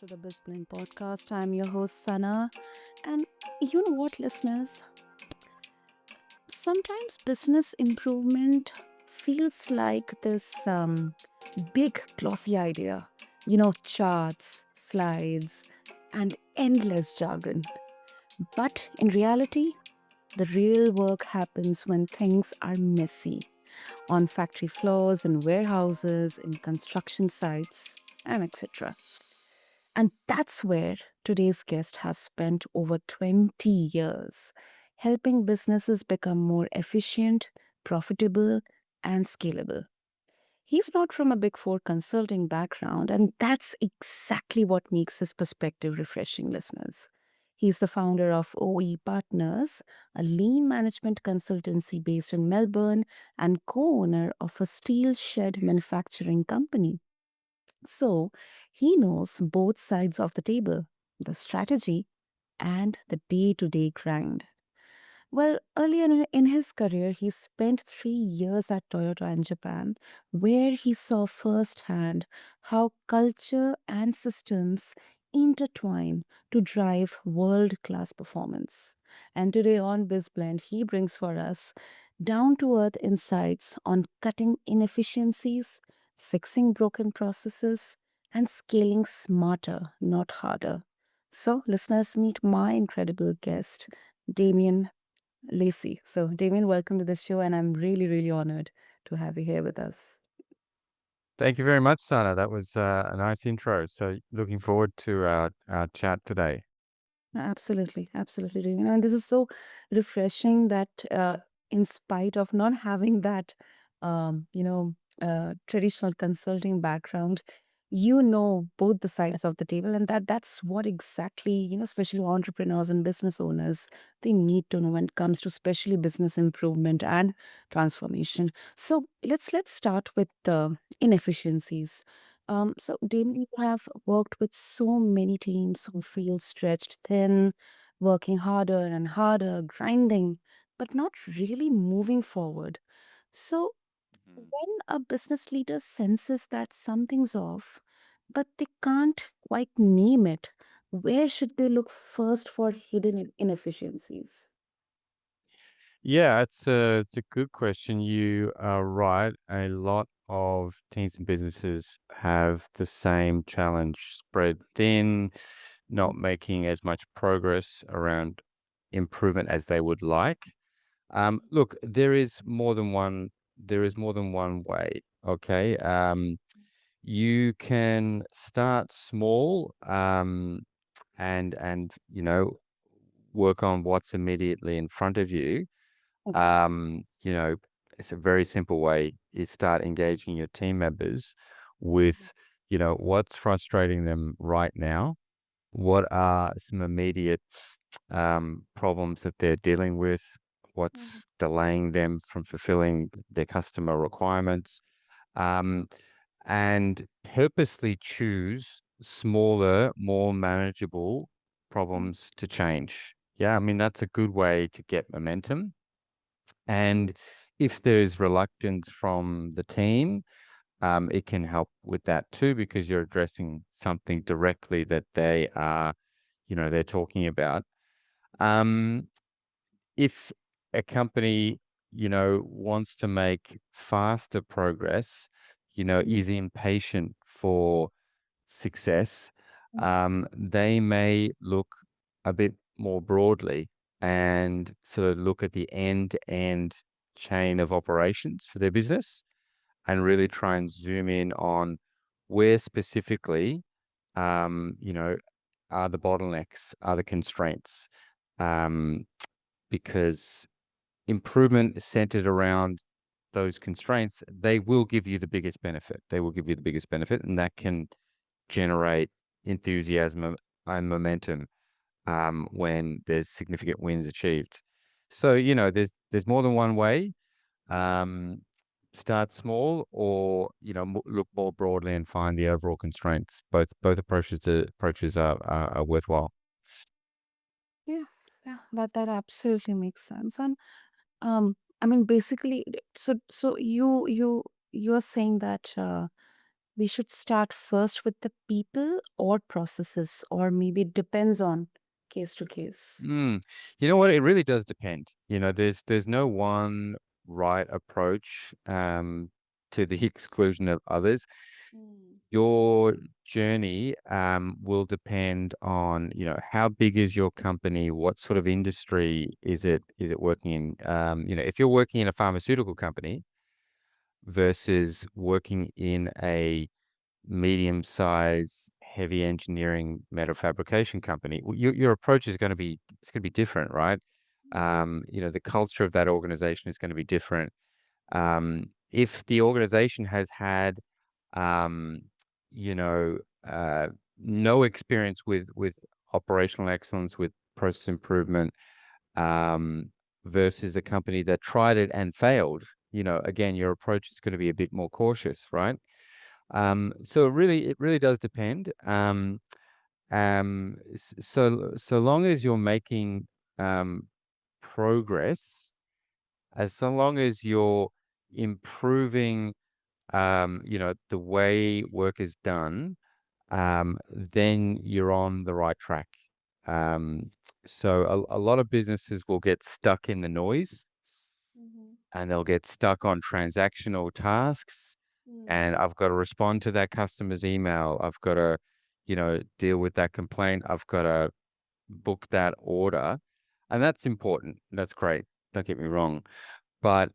to the BizBlend Podcast. I'm your host, Sana. And you know what, listeners? Sometimes business improvement feels like this big, glossy idea. Charts, slides, and endless jargon. But in reality, the real work happens when things are messy on factory floors, in warehouses, in construction sites, and etc. And that's where today's guest has spent over 20 years helping businesses become more efficient, profitable, and scalable. He's not from a big four consulting background, and that's exactly what makes his perspective refreshing, listeners. He's the founder of OE Partners, a lean management consultancy based in Melbourne, and co owner of a steel shed manufacturing company. So he knows both sides of the table, the strategy and the day to day grind. Well, earlier in his career, he spent 3 years at Toyota in Japan, where he saw firsthand how culture and systems intertwine to drive world class performance. And today on BizBlend, he brings for us down to earth insights on cutting inefficiencies, fixing broken processes, and scaling smarter, not harder. So, listeners, meet my incredible guest, Damien Lacey. So, Damien, welcome to the show, and I'm really, really honored to have you here with us. Thank you very much, Sana. That was a nice intro. So, looking forward to our chat today. Absolutely, absolutely, Damien. And this is so refreshing that, in spite of not having that, traditional consulting background, you know both the sides of the table, and that's what exactly especially entrepreneurs and business owners, they need to know when it comes to especially business improvement and transformation. So let's start with the inefficiencies. So Damien, you have worked with so many teams who feel stretched thin, working harder and harder, grinding, but not really moving forward. So Mhm. when a business leader senses that something's off, but they can't quite name it, where should they look first for hidden inefficiencies? Yeah, it's a good question. You are right. A lot of teams and businesses have the same challenge: spread thin, not making as much progress around improvement as they would like. Look, there is more than one. There is more than one way. Okay. You can start small, and work on what's immediately in front of you. You know, it's a very simple way is start engaging your team members with, what's frustrating them right now. What are some immediate problems that they're dealing with? What's delaying them from fulfilling their customer requirements? Um, and purposely choose smaller, more manageable problems to change. Yeah, I mean, that's a good way to get momentum. And if there's reluctance from the team, it can help with that too, because you're addressing something directly that they're talking about. Um, if a company, wants to make faster progress, is impatient for success, they may look a bit more broadly and sort of look at the end-to-end chain of operations for their business and really try and zoom in on where specifically, um, you know, are the bottlenecks, are the constraints, um, because improvement is centered around those constraints, they will give you the biggest benefit. They will give you the biggest benefit, and that can generate enthusiasm and momentum when there's significant wins achieved. So there's more than one way. Um, Start small, or look more broadly and find the overall constraints. Both approaches are worthwhile. Yeah, yeah, that absolutely makes sense. And I mean, basically, so you're saying that. we should start first with the people or processes, or maybe it depends on case to case? Mm. You know what? It really does depend. There's no one right approach to the exclusion of others. Mm. Your journey will depend on, how big is your company? What sort of industry is it working in? If you're working in a pharmaceutical company versus working in a medium-sized, heavy engineering metal fabrication company, your approach is it's gonna be different, right? Mm-hmm. The culture of that organization is gonna be different. If the organization has had, um, you know, uh, no experience with operational excellence, with process improvement, um, versus a company that tried it and failed, again, your approach is gonna be a bit more cautious, right? So it really does depend. So long as you're making um, progress, as so long as you're improving, the way work is done, then you're on the right track. Um, so a lot of businesses will get stuck in the noise Mm-hmm. and they'll get stuck on transactional tasks. Mm. And I've got to respond to that customer's email. I've got to, deal with that complaint. I've got to book that order. And that's important. That's great. Don't get me wrong. But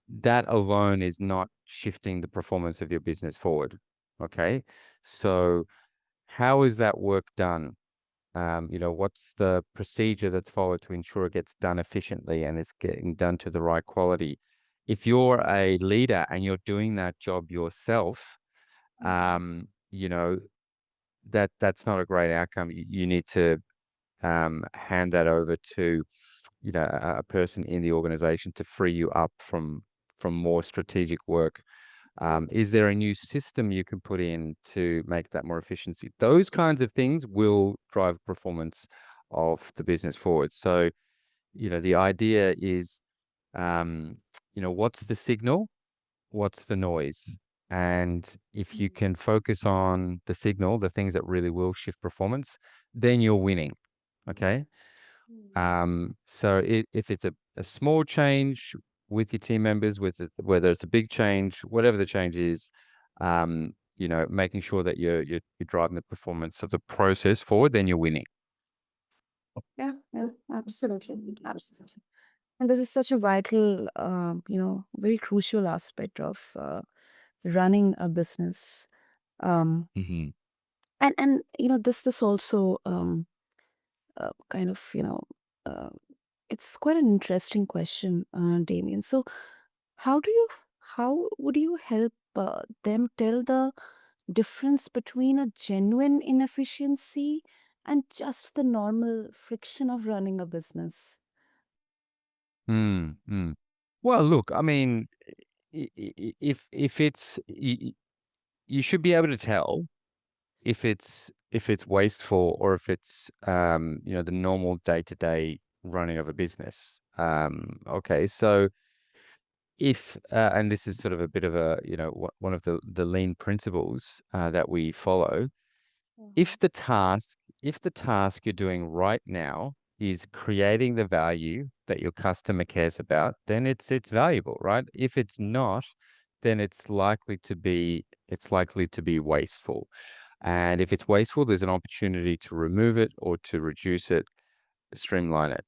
that alone is not shifting the performance of your business forward. Okay. So, how is that work done? What's the procedure that's followed to ensure it gets done efficiently and it's getting done to the right quality? If you're a leader and you're doing that job yourself, Mm-hmm. you know, that's not a great outcome. You need to hand that over to, a person in the organization to free you up from more strategic work. Is there a new system you can put in to make that more efficiency? Those kinds of things will drive performance of the business forward. So, the idea is, um, what's the signal? What's the noise? And if you can focus on the signal, the things that really will shift performance, then you're winning. Okay. Mm-hmm. So if it's a small change with your team members, whether it's a big change, whatever the change is, making sure that you're driving the performance of the process forward, then you're winning. Yeah, yeah, absolutely, absolutely. And this is such a vital, very crucial aspect of running a business. Um, Hmm. and this also kind of uh, it's quite an interesting question, Damien. So, how do you how would you help them tell the difference between a genuine inefficiency and just the normal friction of running a business? Mm, mm. Well, look, I mean, if it's you should be able to tell if it's wasteful or if it's the normal day-to-day running of a business. Okay, so if and this is sort of a bit of a one of the lean principles that we follow. Uh-huh. If the task you're doing right now is creating the value that your customer cares about, then it's valuable, right? If it's not, then it's likely to be wasteful. And if it's wasteful, there's an opportunity to remove it or to reduce it, streamline it.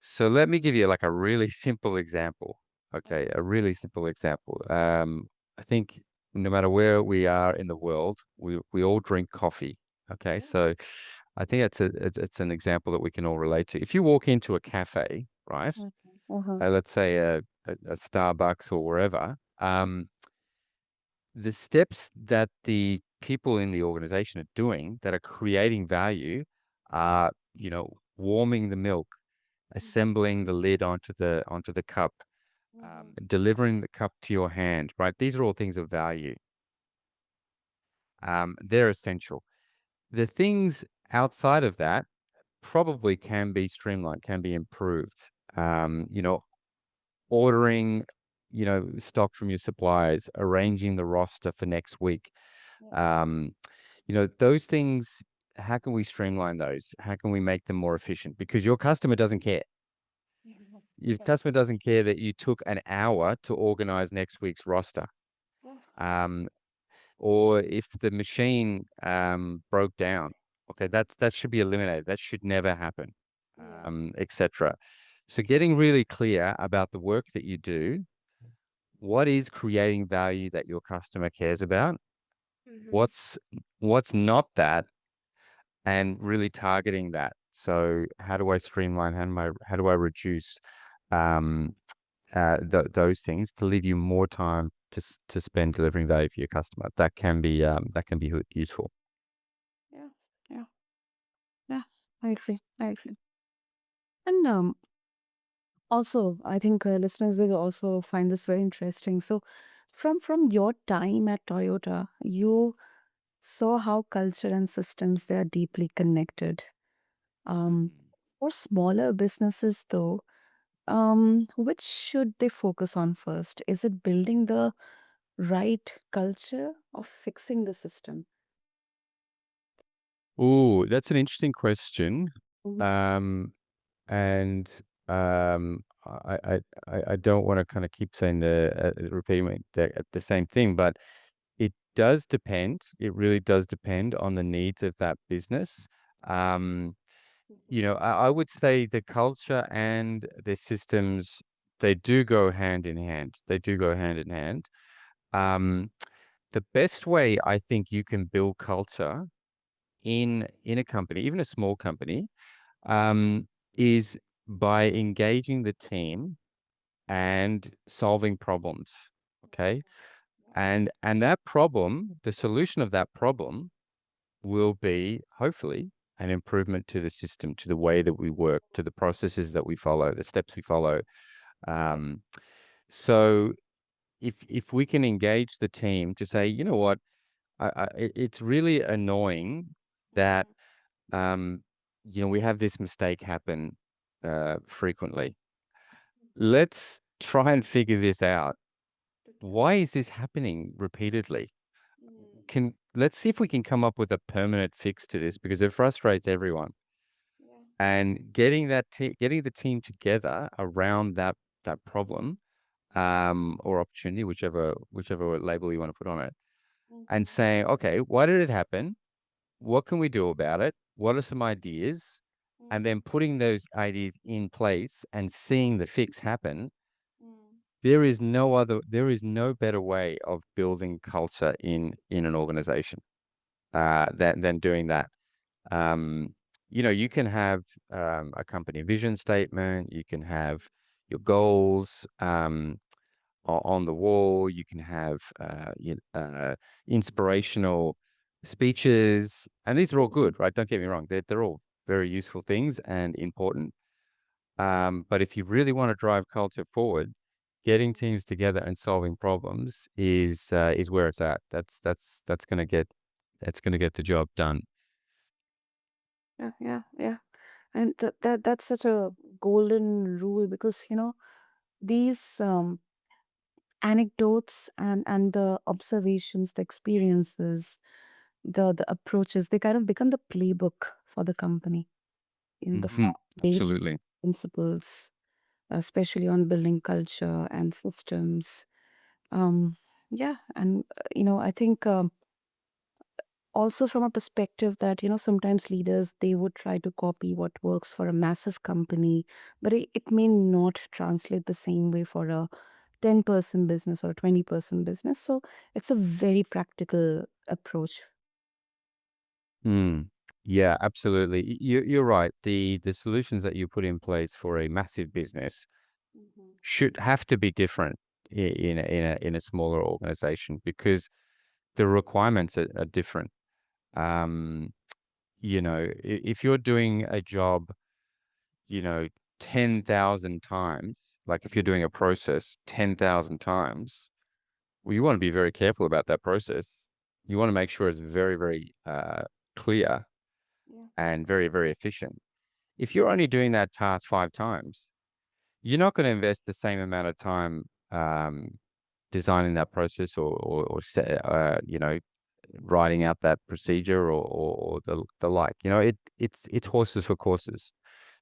So let me give you like a really simple example. Okay, a really simple example. I think no matter where we are in the world, we all drink coffee. Okay, so I think it's an example that we can all relate to. If you walk into a cafe, right? Okay. Uh-huh. Let's say a Starbucks or wherever, the steps that the people in the organization are doing that are creating value are, warming the milk, Mhm. assembling the lid onto the cup, Mhm. delivering the cup to your hand, right? These are all things of value. They're essential. The things outside of that probably can be streamlined, can be improved. Ordering stock from your suppliers, arranging the roster for next week. Yeah. Um, those things, how can we streamline those? How can we make them more efficient? Because your customer doesn't care. Exactly. Your Yeah. customer doesn't care that you took an hour to organize next week's roster. Yeah. Um, or if the machine broke down, okay, that should be eliminated. That should never happen, Yeah. etc. So getting really clear about the work that you do, what is creating value that your customer cares about, Mm-hmm. what's not that, and really targeting that. So how do I streamline? How do I reduce um, those things to leave you more time to spend delivering value for your customer? That can be useful. Yeah. Yeah. Yeah. I agree. I agree. And also, I think listeners will also find this very interesting. So, from your time at Toyota, you saw how culture and systems they are deeply connected. Um, for smaller businesses, though, which should they focus on first? Is it building the right culture or fixing the system? Oh, that's an interesting question. Mhm. Um, and I don't want to kind of keep saying repeating the same thing, but it does depend. It really does depend on the needs of that business. Um, I would say the culture and the systems, they do go hand in hand. They do go hand in hand. Um, the best way I think you can build culture in a company, even a small company, um, is by engaging the team and solving problems. Okay. And that problem, the solution of that problem will be hopefully an improvement to the system, to the way that we work, to the processes that we follow, the steps we follow. Um, so if we can engage the team to say, you know what, it's really annoying that um, we have this mistake happen frequently. Let's try and figure this out. Why is this happening repeatedly? Let's see if we can come up with a permanent fix to this because it frustrates everyone. And getting the team together around that problem or opportunity, whichever label you want to put on it, and saying, okay, why did it happen? What can we do about it? What are some ideas? And then putting those ideas in place and seeing the fix happen. There is no better way of building culture in an organization than doing that. Um, you can have a company vision statement, you can have your goals on the wall, you can have inspirational speeches, and these are all good, right? Don't get me wrong; they're all very useful things and important. But if you really want to drive culture forward, getting teams together and solving problems is where it's at. That's gonna get the job done. Yeah, yeah, yeah. And that's such a golden rule because these anecdotes and the observations, the experiences, the approaches, they kind of become the playbook for the company in the Hmm. foundation Absolutely. principles, especially on building culture and systems. Um, yeah, and I think also from a perspective that sometimes leaders they would try to copy what works for a massive company, but it may not translate the same way for a 10-person business or a 20-person business. So it's a very practical approach. Mm. Yeah, absolutely. You're right. The solutions that you put in place for a massive business should have to be different in a smaller organization because the requirements are different. Um, if you're doing a job, you know, 10,000 times, like if you're doing a process 10,000 times, well, you want to be very careful about that process. You want to make sure it's very, very clear Yeah. and very, very efficient. If you're only doing that task 5 times, you're not going to invest the same amount of time um, designing that process writing out that procedure or the like. It's horses for courses.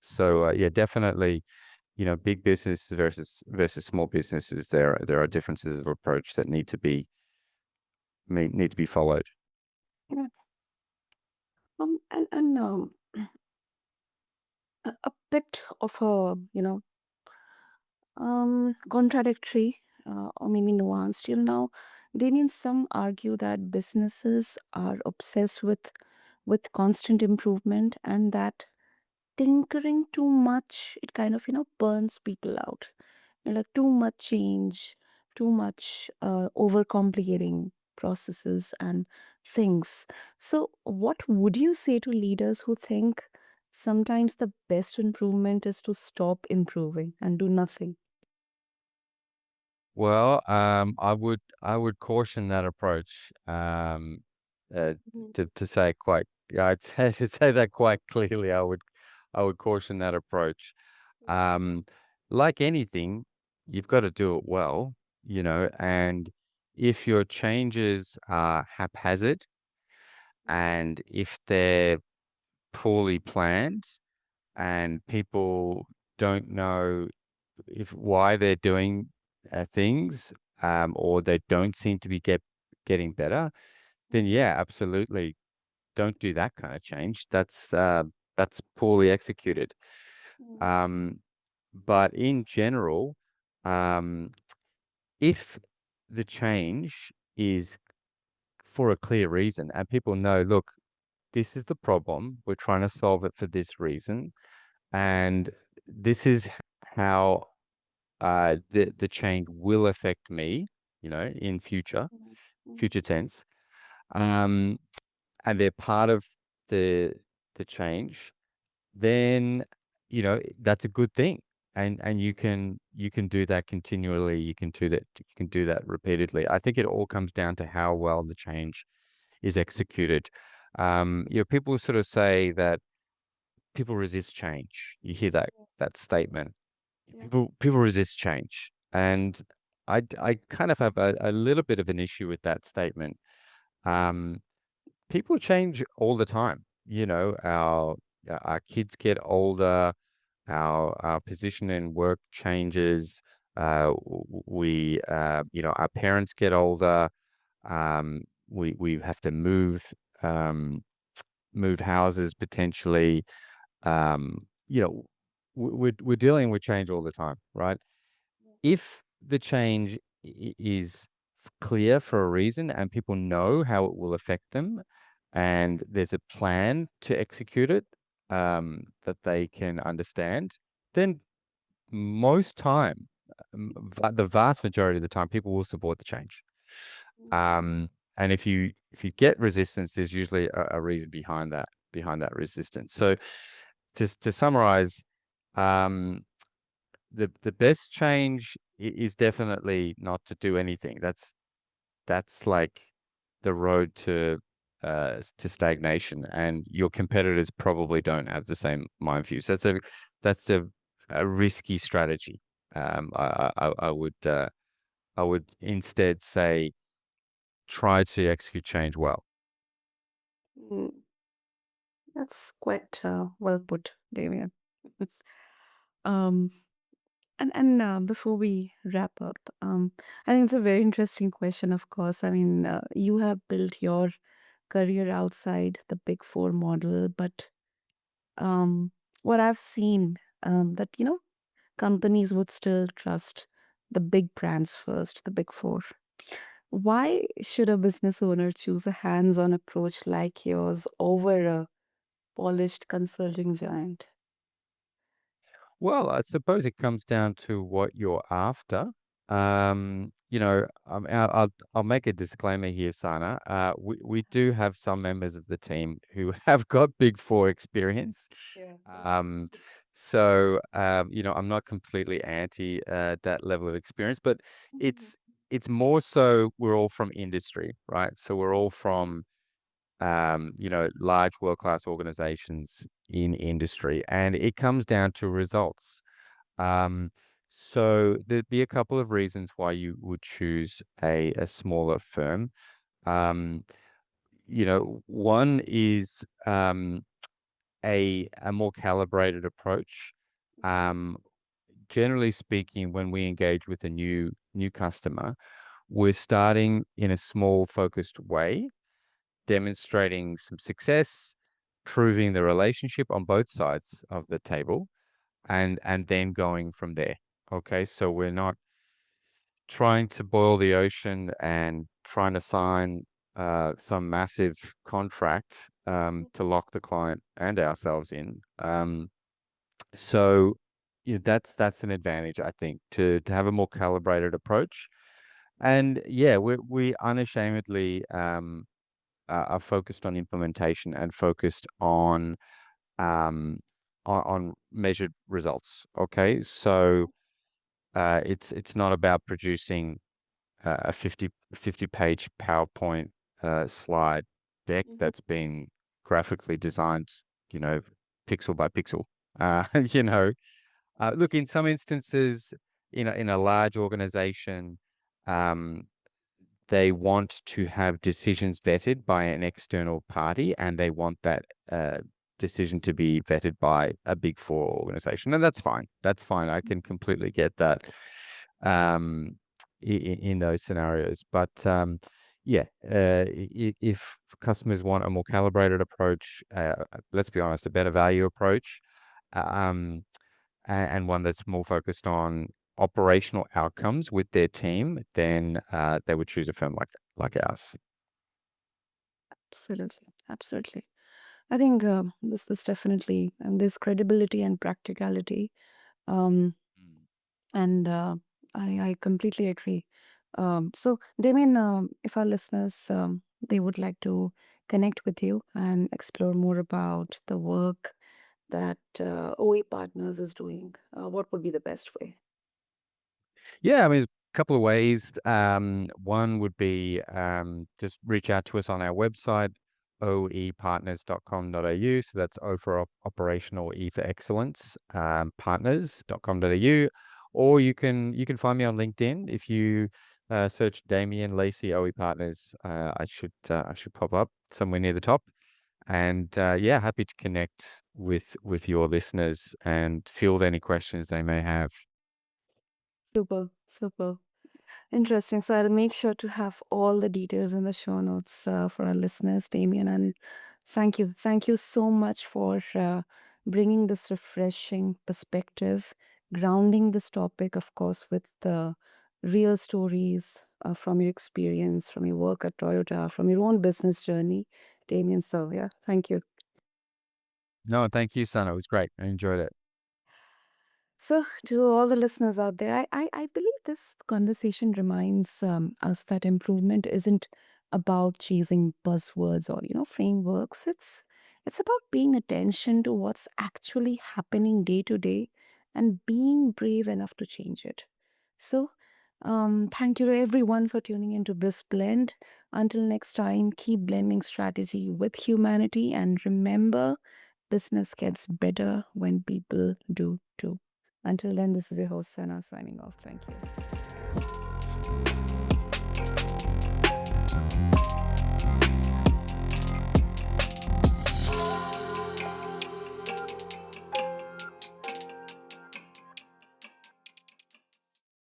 So yeah, definitely, big business versus small businesses. There are differences of approach that need to be followed. Yeah. And a bit of a, contradictory, or maybe nuanced. Now, Damien, some argue that businesses are obsessed with constant improvement, and that tinkering too much, it kind of, burns people out. Like too much change, too much overcomplicating processes and things. So, what would you say to leaders who think sometimes the best improvement is to stop improving and do nothing? Well, I would caution that approach. Uh, Mhm. to say it quite, yeah, I'd say to say that quite clearly. I would caution that approach. Um, like anything, you've got to do it well, and if your changes are haphazard and if they're poorly planned and people don't know if why they're doing things, or they don't seem to be getting better, then yeah, absolutely, don't do that kind of change. That's poorly executed. Mhm. Um, but in general, um, if the change is for a clear reason and people know, look, this is the problem, we're trying to solve it for this reason, and this is how the change will affect me, in Mhm. future tense, um, and they're part of the the change, then that's a good thing, and you can do that continually. You can do that repeatedly. I think it all comes down to how well the change is executed. People sort of say that people resist change. You hear that statement. Yeah. People resist change, and I kind of have a little bit of an issue with that statement. Um, People change all the time. Our kids get older. Our position in work changes. Our parents get older. We have to um, move houses potentially. Um, you know, we're dealing with change all the time, right? If the change is clear for a reason and people know how it will affect them, and there's a plan to execute it, that they can understand, then most time, the vast majority of the time, people will support the change. And if you get resistance, there's usually a reason behind that resistance. So to summarize, um, the best change is definitely not to do anything. That's like the road to stagnation, and your competitors probably don't have the same mind view. So that's a risky strategy. I would instead say try to execute change well. Mm, that's quite well put, Damien. um, and before we wrap up, I think it's a very interesting question. Of course, I mean, you have built your career outside the Big Four model, but um, what I've seen, that companies would still trust the big brands first, the Big Four. Why should a business owner choose a hands-on approach like yours over a polished consulting giant? Well, I suppose it comes down to what you're after. I'll make a disclaimer here, Sana. We do have some members of the team who have got Big Four experience. Yeah. Um, I'm not completely anti that level of experience, but Mhm. it's it's more so we're all from industry, right? So we're all from large world-class organizations in industry, and it comes down to results. Um, So there'd be a couple of reasons why you would choose a smaller firm. Um, one is a more calibrated approach. Um, Generally speaking, when we engage with a new customer, we're starting in a small, focused way, demonstrating some success, proving the relationship on both sides of the table, and then going from there. Okay, so we're not trying to boil the ocean and trying to sign some massive contract to lock the client and ourselves in. So that's an advantage, I think, to have a more calibrated approach. And yeah, we unashamedly are focused on implementation and focused um, on measured results. Okay, so it's not about producing a 50 page PowerPoint slide deck Mhm. that's been graphically designed, you know, pixel by pixel. Uh, you know, Look, in some instances, in a large organization, um, they want to have decisions vetted by an external party, and they want that decision to be vetted by a Big Four organization, and that's fine. That's fine. I can completely get that in those scenarios. But yeah, if customers want a more calibrated approach, let's be honest, a better value approach, um, and one that's more focused on operational outcomes with their team, then they would choose a firm like ours. Absolutely, absolutely. I think this definitely, and this credibility and practicality. Um, Mm. and I completely agree. So, Damien, if our listeners they would like to connect with you and explore more about the work that OE Partners is doing, what would be the best way? Yeah, I mean, a couple of ways. One would be just reach out to us on our website, oepartners.com.au. So that's O for operational, E for excellence, partners.com.au. Or you can find me on LinkedIn. If you search Damien Lacey OE Partners, I should pop up somewhere near the top. And yeah, happy to connect with your listeners and field any questions they may have. Super, super. Interesting. So I'll make sure to have all the details in the show notes for our listeners, Damien. And thank you. Thank you so much for bringing this refreshing perspective, grounding this topic, of course, with the real stories from your experience, from your work at Toyota, from your own business journey, Damien. So, yeah, thank you. No, thank you, Sana. It was great. I enjoyed it. So, to all the listeners out there, I believe this conversation reminds us that improvement isn't about chasing buzzwords or frameworks. It's about paying attention to what's actually happening day to day and being brave enough to change it. So, thank you to everyone for tuning into BizBlend. Until next time, keep blending strategy with humanity, and remember, business gets better when people do too. Until then, this is your host, Sana, signing off. Thank you.